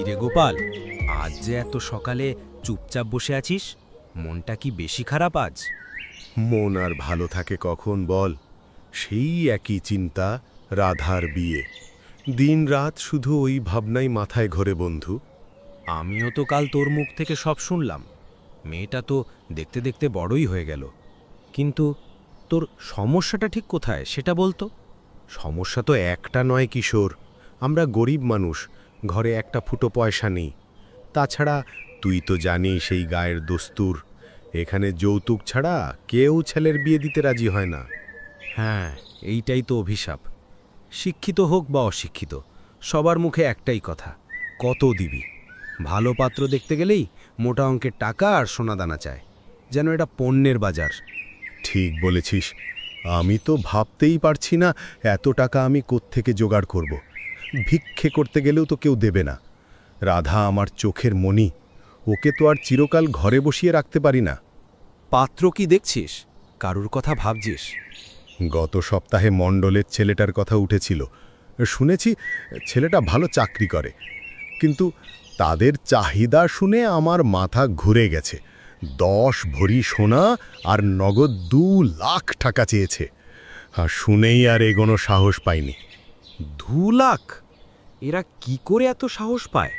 কিরে গোপাল, আজ যে এত সকালে চুপচাপ বসে আছিস? মনটা কি বেশি খারাপ আজ? মন আর ভালো থাকে কখন বল? সেই একই চিন্তা, রাধার বিয়ে। দিন রাত শুধু ওই ভাবনাই মাথায় ঘোরে বন্ধু। আমিও তো কাল তোর মুখ থেকে সব শুনলাম। মেয়েটা তো দেখতে দেখতে বড়ই হয়ে গেল, কিন্তু তোর সমস্যাটা ঠিক কোথায় সেটা বলতো। সমস্যা তো একটা নয় কিশোর, আমরা গরিব মানুষ, ঘরে একটা ফুটো পয়সা নেই। তাছাড়া তুই তো জানিস সেই গায়ের দস্তুর, এখানে যৌতুক ছাড়া কেউ ছেলের বিয়ে দিতে রাজি হয় না। হ্যাঁ, এইটাই তো অভিশাপ। শিক্ষিত হোক বা অশিক্ষিত, সবার মুখে একটাই কথা, কত দিবি। ভালো পাত্র দেখতে গেলেই মোটা অঙ্কের টাকা আর সোনাদানা চায়, যেন এটা পণ্যের বাজার। ঠিক বলেছিস, আমি তো ভাবতেই পারছি না এত টাকা আমি কোত্থেকে জোগাড় করব। ভিক্ষে করতে গেলেও তো কেউ দেবে না। রাধা আমার চোখের মণি, ওকে তো আর চিরকাল ঘরে বসিয়ে রাখতে পারি না। পাত্র কি দেখছিস? কারুর কথা ভাবছিস? গত সপ্তাহে মণ্ডলের ছেলেটার কথা উঠেছিল, শুনেছি ছেলেটা ভালো চাকরি করে, কিন্তু তাদের চাহিদা শুনে আমার মাথা ঘুরে গেছে। 10 ভরি সোনা আর নগদ 2 লাখ টাকা চেয়েছে। আর শুনেই আর এগোনো সাহস পাইনি। 2 লাখ? এরা কি করে এত সাহস পায়?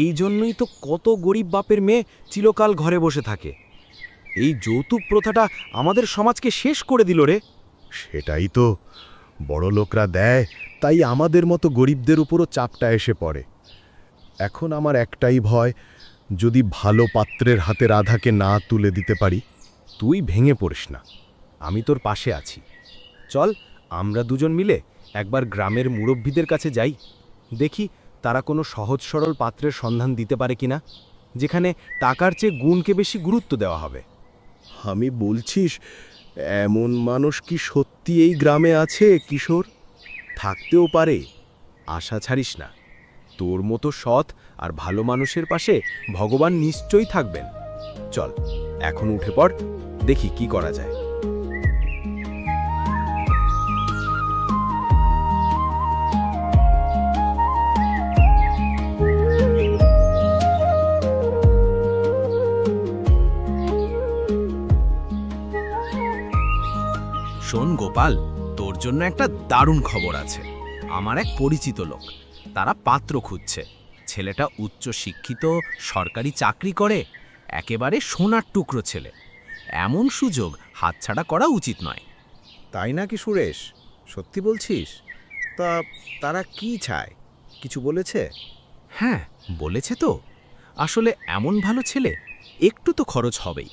এই জন্যই তো কত গরিব বাপের মেয়ে চিরকাল ঘরে বসে থাকে। এই যৌতুক প্রথাটা আমাদের সমাজকে শেষ করে দিল রে। সেটাই তো, বড় লোকরা দেয়, তাই আমাদের মতো গরিবদের উপরও চাপটা এসে পড়ে। এখন আমার একটাই ভয়, যদি ভালো পাত্রের হাতে রাধাকে না তুলে দিতে পারি। তুই ভেঙে পড়িস না, আমি তোর পাশে আছি। চল, আমরা দুজন মিলে একবার গ্রামের মুরব্বীদের কাছে যাই, দেখি তারা কোনো সহজ সরল পাত্রের সন্ধান দিতে পারে কিনা, যেখানে টাকার চেয়ে গুণকে বেশি গুরুত্ব দেওয়া হবে। আমি বলছিস, এমন মানুষ কি সত্যি এই গ্রামে আছে কিশোর? থাকতেও পারে, আশা ছাড়িস না। তোর মতো সৎ আর ভালো মানুষের পাশে ভগবান নিশ্চয়ই থাকবেন। চল, এখন উঠে পড়, দেখি কি করা যায়। শোন গোপাল, তোর জন্য একটা দারুণ খবর আছে। আমার এক পরিচিত লোক, তারা পাত্র খুঁজছে। ছেলেটা উচ্চ শিক্ষিত, সরকারি চাকরি করে, একেবারে সোনার টুকরো ছেলে। এমন সুযোগ হাতছাড়া করা উচিত নয়। তাই নাকি সুরেশ? সত্যি বলছিস? তারা কি চায়, কিছু বলেছে? হ্যাঁ, বলেছে তো। আসলে এমন ভালো ছেলে, একটু তো খরচ হবেই।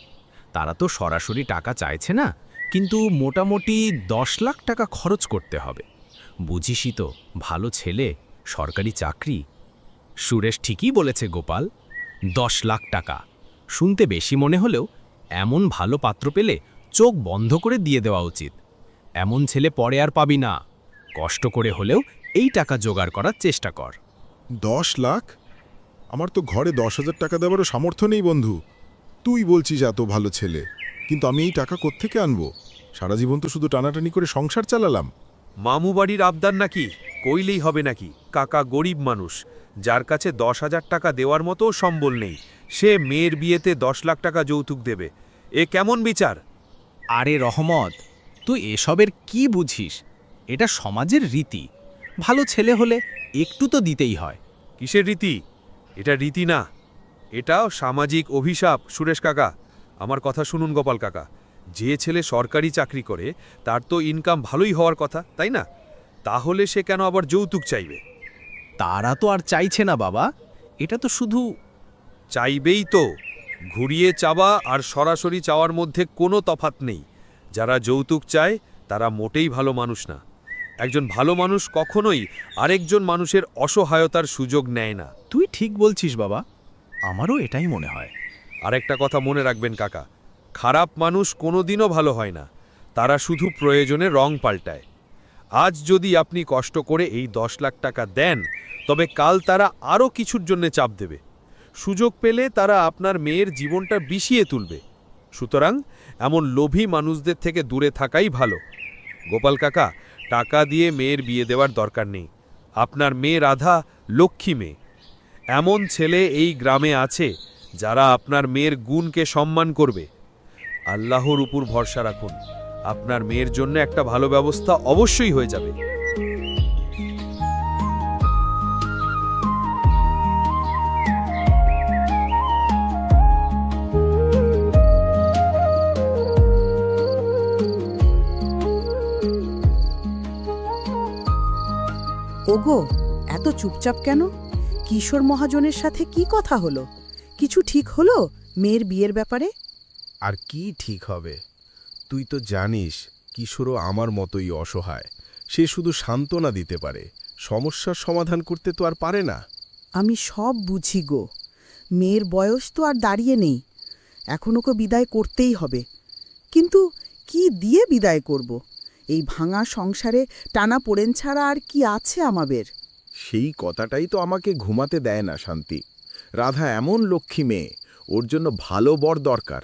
তারা তো সরাসরি টাকা চাইছে না, কিন্তু মোটামুটি 10 লাখ টাকা খরচ করতে হবে। বুঝিসই তো, ভালো ছেলে, সরকারি চাকরি। সুরেশ ঠিকই বলেছে গোপাল, 10 লাখ টাকা শুনতে বেশি মনে হলেও এমন ভালো পাত্র পেলে চোখ বন্ধ করে দিয়ে দেওয়া উচিত। এমন ছেলে পরে আর পাবি না। কষ্ট করে হলেও এই টাকা জোগাড় করার চেষ্টা কর। 10 লাখ? আমার তো ঘরে 10,000 টাকা দেওয়ারও সামর্থ্য নেই বন্ধু। তুই বলছিস এত ভালো ছেলে, কিন্তু আমি এই টাকা কোত্থেকে আনবো? সারা জীবন তো শুধু টানাটানি করে সংসার চালালাম। মামু বাড়ির আবদার নাকি কইলেই হবে নাকি? কাকা গরিব মানুষ, যার কাছে 10,000 টাকা দেওয়ার মতো সম্বল নেই, সে মেয়ের বিয়েতে 10 লাখ টাকা যৌতুক দেবে? এ কেমন বিচার? আরে রহমত, তুই এসবের কি বুঝিস? এটা সমাজের রীতি। ভালো ছেলে হলে একটু তো দিতেই হয়। কিসের রীতি? এটা রীতি না, এটাও সামাজিক অভিশাপ। সুরেশ কাকা, আমার কথা শুনুন গোপাল কাকা। যে ছেলে সরকারি চাকরি করে, তার তো ইনকাম ভালোই হওয়ার কথা, তাই না? তাহলে সে কেন আবার যৌতুক চাইবে? তারা তো আর চাইছে না বাবা, এটা তো শুধু চাইবেই তো। ঘুরিয়ে চাওয়া আর সরাসরি চাওয়ার মধ্যে কোনো তফাৎ নেই। যারা যৌতুক চায় তারা মোটেই ভালো মানুষ না। একজন ভালো মানুষ কখনোই আরেকজন মানুষের অসহায়তার সুযোগ নেয় না। তুই ঠিক বলছিস বাবা, আমারও এটাই মনে হয়। আরেকটা কথা মনে রাখবেন কাকা, খারাপ মানুষ কোনোদিনও ভালো হয় না, তারা শুধু প্রয়োজনে রং পাল্টায়। আজ যদি আপনি কষ্ট করে এই 10 লাখ টাকা দেন, তবে কাল তারা আরও কিছুর জন্য চাপ দেবে। সুযোগ পেলে তারা আপনার মেয়ের জীবনটা বিষিয়ে তুলবে। সুতরাং এমন লোভী মানুষদের থেকে দূরে থাকাই ভালো। গোপাল কাকা, টাকা দিয়ে মেয়ের বিয়ে দেওয়ার দরকার নেই। আপনার মেয়ে রাধা লক্ষ্মী মেয়ে, এমন ছেলে এই গ্রামে আছে যারা আপনার মেয়ের গুণকে সম্মান করবে। আল্লাহর উপর ভরসা রাখুন, আপনার মেয়ের জন্য একটা ভালো ব্যবস্থা অবশ্যই হয়ে যাবে। ওগো, এত চুপচাপ কেন? কিশোর মহাজনের সাথে কি কথা হলো? কিছু ঠিক হলো মেয়ের বিয়ের ব্যাপারে? আর কি ঠিক হবে? তুই তো জানিস কিশোরও আমার মতোই অসহায়। সে শুধু সান্ত্বনা দিতে পারে, সমস্যার সমাধান করতে তো আর পারে না। আমি সব বুঝি গো, মেয়ের বয়স তো আর দাঁড়িয়ে নেই, এখন ওকে বিদায় করতেই হবে। কিন্তু কি দিয়ে বিদায় করব? এই ভাঙা সংসারে টানা পোড়েন ছাড়া আর কি আছে আমাদের? সেই কথাটাই তো আমাকে ঘুমাতে দেয় না শান্তি। রাধা এমন লক্ষ্মী মেয়ে, ওর জন্য ভালো বর দরকার।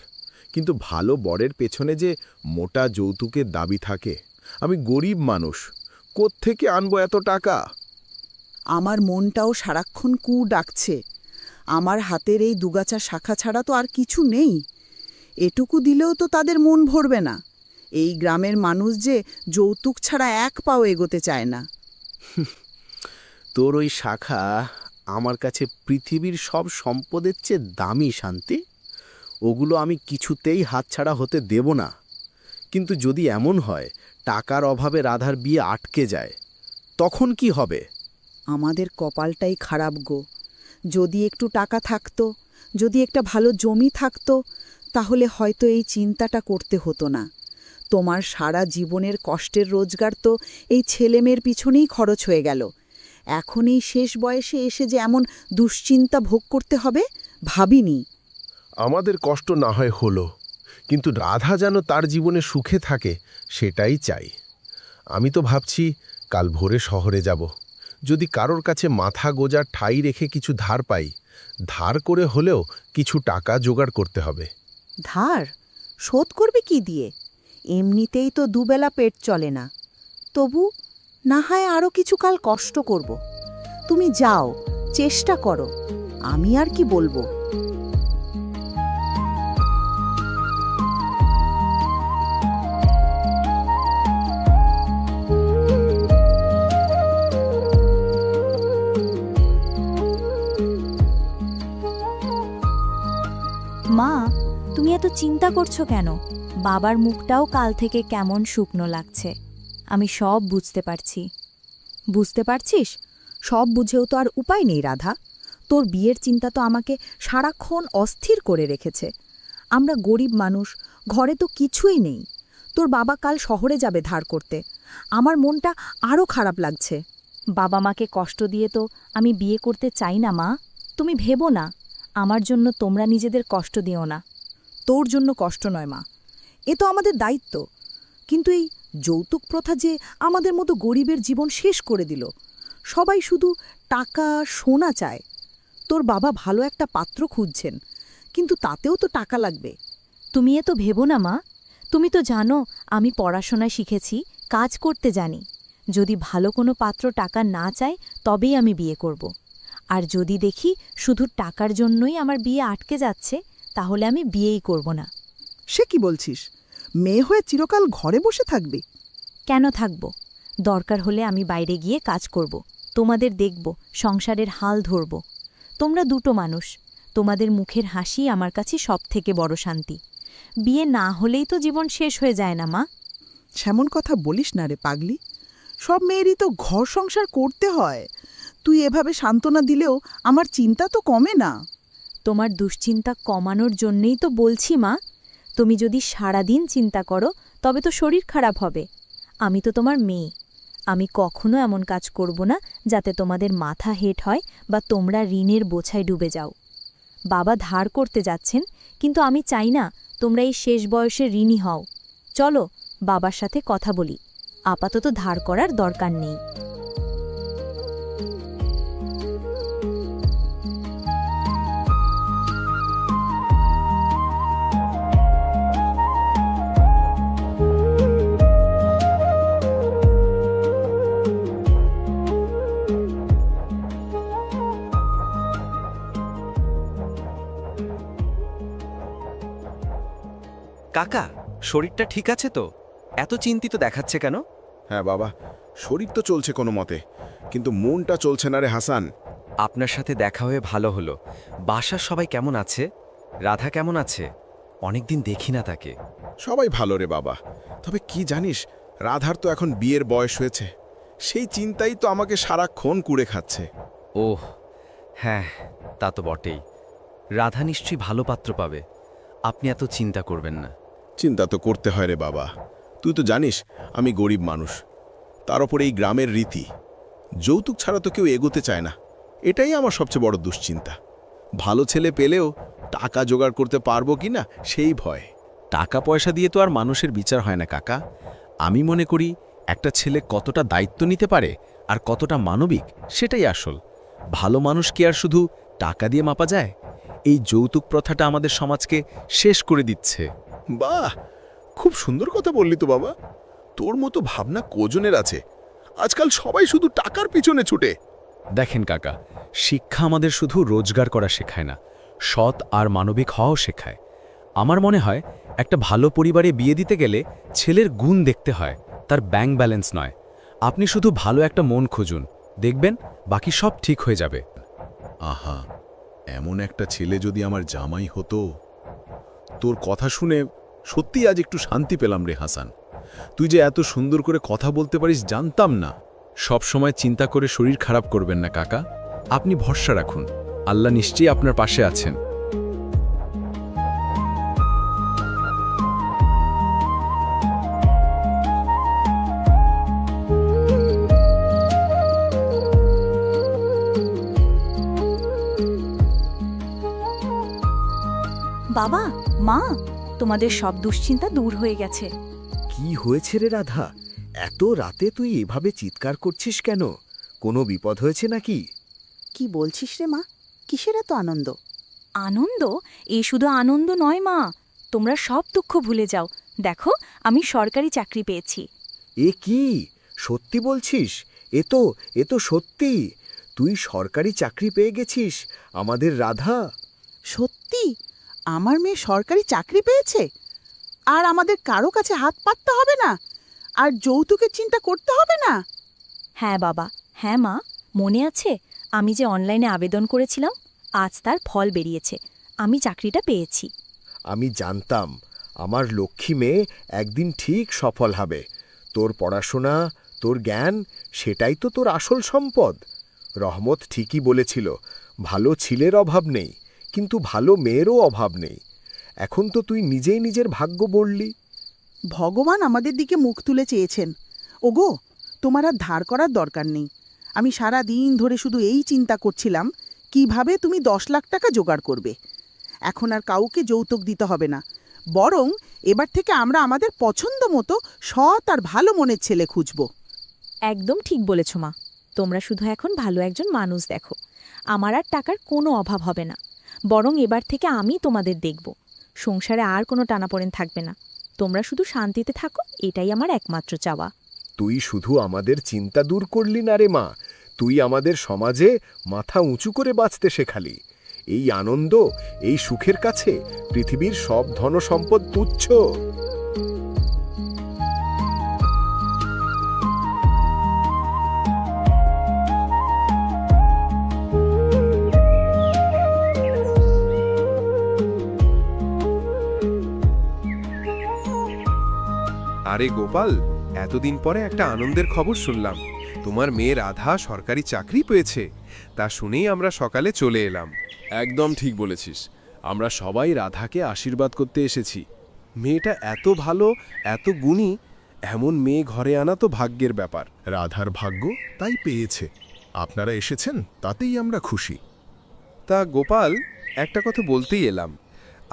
কিন্তু ভালো বরের পেছনে যে মোটা যৌতুকের দাবি থাকে। আমি গরিব মানুষ, কোত্থেকে আনবো এত টাকা? আমার মনটাও সারাক্ষণ কু ডাকছে। আমার হাতের এই দুগাছা শাখা ছাড়া তো আর কিছু নেই। এটুকু দিলেও তো তাদের মন ভরবে না। এই গ্রামের মানুষ যে যৌতুক ছাড়া এক পাও এগোতে চায় না। তোর ওই শাখা আমার কাছে পৃথিবীর সব সম্পদের চেয়ে দামি শান্তি। ওগুলো আমি কিছুতেই হাতছাড়া হতে দেব না। কিন্তু যদি এমন হয় টাকার অভাবে রাধার বিয়ে আটকে যায়, তখন কি হবে? আমাদের কপালটাই খারাপ গো। যদি একটু টাকা থাকতো, যদি একটা ভালো জমি থাকতো, তাহলে হয়তো এই চিন্তাটা করতে হতো না। তোমার সারা জীবনের কষ্টের রোজগার তো এই ছেলেমেয়ের পিছনেই খরচ হয়ে গেল। এখন এই শেষ বয়সে এসে যে এমন দুশ্চিন্তা ভোগ করতে হবে ভাবিনি। আমাদের কষ্ট না হয় হলো, কিন্তু রাধা যেন তার জীবনে সুখে থাকে সেটাই চাই। আমি তো ভাবছি কাল ভোরে শহরে যাব। যদি কারোর কাছে মাথা গোজার ঠাঁই রেখে কিছু ধার পাই, ধার করে হলেও কিছু টাকা জোগাড় করতে হবে। ধার শোধ করবে কি দিয়ে? এমনিতেই তো দুবেলা পেট চলে না। তবু না হয় আরও কিছু কাল কষ্ট করব। তুমি যাও, চেষ্টা করো, আমি আর কি বলবো। মা, তুমি এত চিন্তা করছো কেন? বাবার মুখটাও কাল থেকে কেমন শুকনো লাগছে। আমি সব বুঝতে পারছি। বুঝতে পারছিস? সব বুঝেও তো আর উপায় নেই রাধা। তোর বিয়ের চিন্তা তো আমাকে সারাক্ষণ অস্থির করে রেখেছে। আমরা গরিব মানুষ, ঘরে তো কিছুই নেই। তোর বাবা কাল শহরে যাবে ধার করতে। আমার মনটা আরও খারাপ লাগছে। বাবা মাকে কষ্ট দিয়ে তো আমি বিয়ে করতে চাই না মা। তুমি ভেবো না, আমার জন্য তোমরা নিজেদের কষ্ট দিও না। তোর জন্য কষ্ট নয় মা, এ তো আমাদের দায়িত্ব। কিন্তু এই যৌতুক প্রথা যে আমাদের মতো গরিবের জীবন শেষ করে দিল। সবাই শুধু টাকা সোনা চায়। তোর বাবা ভালো একটা পাত্র খুঁজছেন, কিন্তু তাতেও তো টাকা লাগবে। তুমি এ তো ভেবো না মা। তুমি তো জানো আমি পড়াশোনায় শিখেছি, কাজ করতে জানি। যদি ভালো কোনো পাত্র টাকা না চায় তবেই আমি বিয়ে করব। আর যদি দেখি শুধু টাকার জন্যই আমার বিয়ে আটকে যাচ্ছে, তাহলে আমি বিয়েই করব না। সে কি বলছিস? মেয়ে হয়ে চিরকাল ঘরে বসে থাকবে? কেন থাকব? দরকার হলে আমি বাইরে গিয়ে কাজ করব, তোমাদের দেখব, সংসারের হাল ধরব। তোমরা দুটো মানুষ, তোমাদের মুখের হাসি আমার কাছে সবথেকে বড় শান্তি। বিয়ে না হলেই তো জীবন শেষ হয়ে যায় না মা। সেমন কথা বলিস না রে পাগলি। সব মেয়েরই তো ঘর সংসার করতে হয়। তুই এভাবে সান্ত্বনা দিলেও আমার চিন্তা তো কমে না। তোমার দুশ্চিন্তা কমানোর জন্যেই তো বলছি মা। তুমি যদি সারাদিন চিন্তা করো তবে তো শরীর খারাপ হবে। আমি তো তোমার মেয়ে, আমি কখনো এমন কাজ করব না যাতে তোমাদের মাথা হেঁট হয় বা তোমরা ঋণের বোঝায় ডুবে যাও। বাবা ধার করতে যাচ্ছেন, কিন্তু আমি চাই না তোমরা এই শেষ বয়সে ঋণী হও। চলো বাবার সাথে কথা বলি, আপাতত ধার করার দরকার নেই। কাকা শরীরটা ঠিক আছে তো? এত চিন্তিত দেখাচ্ছে কেন? হ্যাঁ বাবা, শরীর তো চলছে কোনো মতে, কিন্তু মনটা চলছে না রে হাসান। আপনার সাথে দেখা হয়ে ভালো হলো। বাসার সবাই কেমন আছে? রাধা কেমন আছে? অনেকদিন দেখি না তাকে। সবাই ভালো রে বাবা, তবে কি জানিস, রাধার তো এখন বিয়ের বয়স হয়েছে, সেই চিন্তাই তো আমাকে সারাক্ষণ কুড়ে খাচ্ছে। ওহ হ্যাঁ, তা তো বটেই। রাধা নিশ্চয়ই ভালো পাত্র পাবে, আপনি এত চিন্তা করবেন না। চিন্তা তো করতে হয় রে বাবা, তুই তো জানিস আমি গরিব মানুষ, তার ওপর এই গ্রামের রীতি, যৌতুক ছাড়া তো কেউ এগোতে চায় না। এটাই আমার সবচেয়ে বড় দুশ্চিন্তা। ভালো ছেলে পেলেও টাকা জোগাড় করতে পারবো কি না সেই ভয়। টাকা পয়সা দিয়ে তো আর মানুষের বিচার হয় না কাকা। আমি মনে করি একটা ছেলে কতটা দায়িত্ব নিতে পারে আর কতটা মানবিক, সেটাই আসল। ভালো মানুষ কি আর শুধু টাকা দিয়ে মাপা যায়? এই যৌতুক প্রথাটা আমাদের সমাজকে শেষ করে দিচ্ছে। বাহ, খুব সুন্দর কথা বললি তো বাবা। তোর মতো ভাবনা কজনের আছে? আজকাল সবাই শুধু টাকার পিছনে ছুটে। দেখেন কাকা, শিক্ষা আমাদের শুধু রোজগার করা শেখায় না, সৎ আর মানবিক হওয়াও শেখায়। আমার মনে হয় একটা ভালো পরিবারে বিয়ে দিতে গেলে ছেলের গুণ দেখতে হয়, তার ব্যাংক ব্যালেন্স নয়। আপনি শুধু ভালো একটা মন খুঁজুন, দেখবেন বাকি সব ঠিক হয়ে যাবে। আহা, এমন একটা ছেলে যদি আমার জামাই হতো। তোর কথা শুনে সত্যি আজ একটু শান্তি পেলাম রে হাসান। তুই যে এত সুন্দর করে কথা বলতে পারিস জানতাম না। সব সময় চিন্তা করে শরীর খারাপ করবেন না কাকা, আপনি ভরসা রাখুন, আল্লাহ নিশ্চয়ই আপনার পাশে আছেন। বাবা, মা, তোমাদের সব দুশ্চিন্তা দূর হয়ে গেছে। কি হয়েছে রে রাধা? এত রাতে তুই এভাবে চিৎকার করছিস কেন? কোনো বিপদ হয়েছে নাকি? কি বলছিস রে মা? কিসের এত আনন্দ? আনন্দ? এ শুধু আনন্দ নয় মা, তোমরা সব দুঃখ ভুলে যাও। দেখো, আমি সরকারি চাকরি পেয়েছি। এ কি সত্যি বলছিস? এ তো সত্যি। তুই সরকারি চাকরি পেয়ে গেছিস, আমাদের রাধা। সত্যি আমার মেয়ে সরকারি চাকরি পেয়েছে? আর আমাদের কারো কাছে হাত পাততে হবে না, আর যৌতুকের চিন্তা করতে হবে না? হ্যাঁ বাবা, হ্যাঁ মা, মনে আছে আমি যে অনলাইনে আবেদন করেছিলাম, আজ তার ফল বেরিয়েছে, আমি চাকরিটা পেয়েছি। আমি জানতাম আমার লক্ষ্মী মেয়ে একদিন ঠিক সফল হবে। তোর পড়াশোনা, তোর জ্ঞান, সেটাই তো তোর আসল সম্পদ। রহমত ঠিকই বলেছিল, ভালো ছেলের অভাব নেই, কিন্তু ভালো মেয়েরও অভাব নেই। এখন তো তুই নিজেই নিজের ভাগ্য বললি। ভগবান আমাদের দিকে মুখ তুলে চেয়েছেন। ওগো, তোমার আর ধার করার দরকার নেই। আমি সারা দিন ধরে শুধু এই চিন্তা করছিলাম কিভাবে তুমি 10 লাখ টাকা জোগাড় করবে। এখন আর কাউকে যৌতুক দিতে হবে না, বরং এবার থেকে আমরা আমাদের পছন্দ মতো সৎ আর ভালো মনের ছেলে খুঁজব। একদম ঠিক বলেছ মা, তোমরা শুধু এখন ভালো একজন মানুষ দেখো। আমার আর টাকার কোনো অভাব হবে না, বরং এবার থেকে আমি তোমাদের দেখব। সংসারে আর কোনো টানাপোড়েন থাকবে না, তোমরা শুধু শান্তিতে থাকো, এটাই আমার একমাত্র চাওয়া। তুই শুধু আমাদের চিন্তা দূর করলি না রে মা, তুই আমাদের সমাজে মাথা উঁচু করে বাঁচতে শেখালি। এই আনন্দ, এই সুখের কাছে পৃথিবীর সব ধনসম্পদ তুচ্ছ। আরে গোপাল, এতদিন পরে একটা আনন্দের খবর শুনলাম। তোমার মেয়ে রাধা সরকারি চাকরি পেয়েছে, তা শুনেই আমরা সকালে চলে এলাম। একদম ঠিক বলেছিস, আমরা সবাই রাধাকে আশীর্বাদ করতে এসেছি। মেয়েটা এত ভালো, এত গুণী, এমন মেয়ে ঘরে আনা তো ভাগ্যের ব্যাপার। রাধার ভাগ্য তাই পেয়েছে, আপনারা এসেছেন তাতেই আমরা খুশি। তা গোপাল, একটা কথা বলতেই এলাম।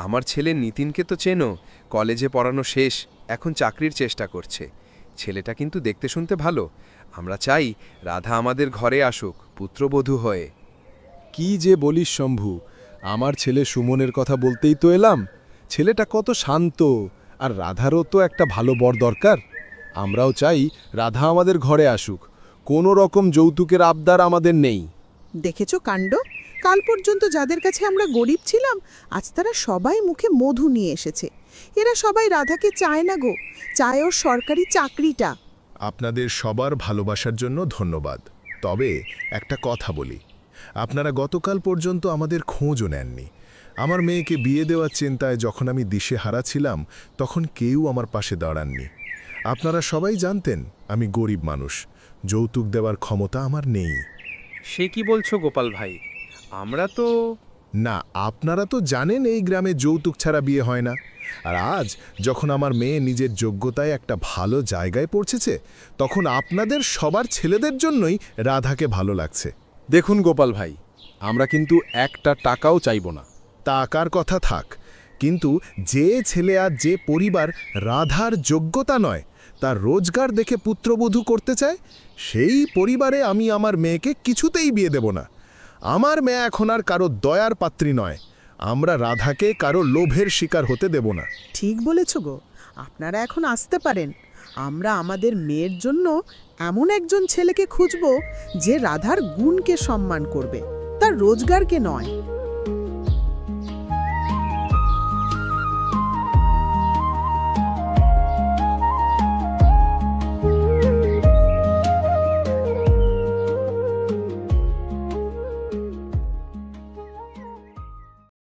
আমার ছেলে নিতিনকে তো চেনো, কলেজে পড়ানো শেষ, এখন চাকরির চেষ্টা করছে। ছেলেটা কিন্তু দেখতে শুনতে ভালো। আমরা চাই রাধা আমাদের ঘরে আসুক পুত্রবধূ হয়ে। কি যে বলিস শম্ভু, আমার ছেলে সুমনের কথা বলতেই তো এলাম। ছেলেটা কত শান্ত, আর রাধারও তো একটা ভালো বর দরকার। আমরাও চাই রাধা আমাদের ঘরে আসুক, কোনো রকম যৌতুকের আবদার আমাদের নেই। দেখেছো কাণ্ড, কাল পর্যন্ত যাদের কাছে আমরা গরিব ছিলাম, আজ তারা সবাই মুখে মধু নিয়ে এসেছে। এরা সবাই রাধাকে চায় না গো, চায় ওর সরকারি চাকরিটা। আপনাদের সবার ভালোবাসার জন্য ধন্যবাদ। তবে একটা কথা বলি, আপনারা গতকাল পর্যন্ত আমাদের খোঁজও নেননি। আমার মেয়েকে বিয়ে দেওয়ার চিন্তায় যখন আমি দিশেহারা ছিলাম, তখন কেউ আমার পাশে দাঁড়াননি। আপনারা সবাই জানতেন আমি গরিব মানুষ, যৌতুক দেওয়ার ক্ষমতা আমার নেই। সে কি বলছো গোপাল ভাই? আমরা তো না, আপনারা তো জানেন এই গ্রামে যৌতুক ছাড়া বিয়ে হয় না। আর আজ যখন আমার মেয়ে নিজের যোগ্যতায় একটা ভালো জায়গায় পৌঁছেছে, তখন আপনাদের সবার ছেলেদের জন্যই রাধাকে ভালো লাগছে। দেখুন গোপাল ভাই, আমরা কিন্তু একটা টাকাও চাইব না। টাকার কথা থাক, কিন্তু যে ছেলে আর যে পরিবার রাধার যোগ্যতা নয়, তার রোজগার দেখে পুত্রবধূ করতে চায়, সেই পরিবারে আমি আমার মেয়েকে কিছুতেই বিয়ে দেব না। আমার মেয়ে এখন আর কারো দয়ার পাত্রী নয়। আমরা রাধাকে কারো লোভের শিকার হতে দেব না। ঠিক বলেছ গো, আপনারা এখন আসতে পারেন। আমরা আমাদের মেয়ের জন্য এমন একজন ছেলেকে খুঁজব যে রাধার গুণকে সম্মান করবে, তার রোজগারকে নয়।